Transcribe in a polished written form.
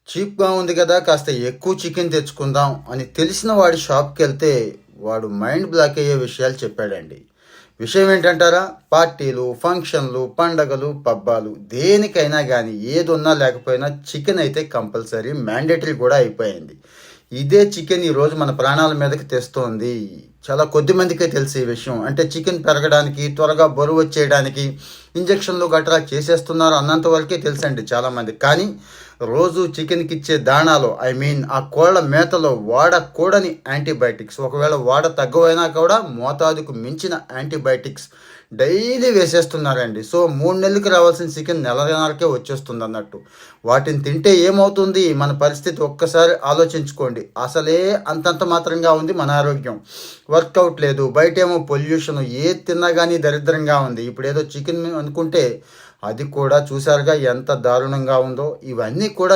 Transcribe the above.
చీప్‌గా ఉంది కదా! కాస్త ఎక్కువ చికెన్ తెచ్చుకుందాం అని తెలిసిన వాడి షాప్‌కెళ్తే వాడు మైండ్ బ్లాక్ అయ్యే విషయాలు చెప్పాడండి. విషయం ఏంటంటారా? పార్టీలు, ఫంక్షన్‌లు, పండగలు, పబ్బాలు దేనికైనా గానీ ఏదున్నా లేకపోయినా చికెన్ అయితే కంపల్సరీ మ్యాండేటరీ కూడా అయిపోయింది. ఇదే చికెన్ ఈరోజు మన ప్రాణాల మీదకి తెస్తోంది. చాలా కొద్ది మందికే తెలుసు ఈ విషయం. అంటే చికెన్ పెరగడానికి, త్వరగా బరువొచ్చేయడానికి ఇంజెక్షన్లు గట్రా చేసేస్తున్నారు అన్నంత వరకే తెలుసండి చాలామందికి. కానీ రోజు చికెన్‌కి ఇచ్చే దాణాలో ఆ కోళ్ళ మేతలో వాడకూడని యాంటీబయాటిక్స్, ఒకవేళ తగ్గవైనా కూడా మోతాదుకు మించిన యాంటీబయాటిక్స్ డైలీ వేసేస్తున్నారండి. సో 3 నెలలకి రావాల్సిన చికెన్ నెలన్నరకే వచ్చేస్తుందన్నట్టు. వాటిని తింటే ఏమవుతుంది మన పరిస్థితి ఒక్కసారి ఆలోచించుకోండి. అసలే అంతంత మాత్రంగా ఉంది మన ఆరోగ్యం. వర్కౌట్ లేదు, బయటేమో పొల్యూషన్, ఏది తిన్నా కానీ దరిద్రంగా ఉంది. ఇప్పుడేదో చికెన్ అనుకుంటే అది కూడా చూసారుగా ఎంత దారుణంగా ఉందో. ఇవన్నీ కూడా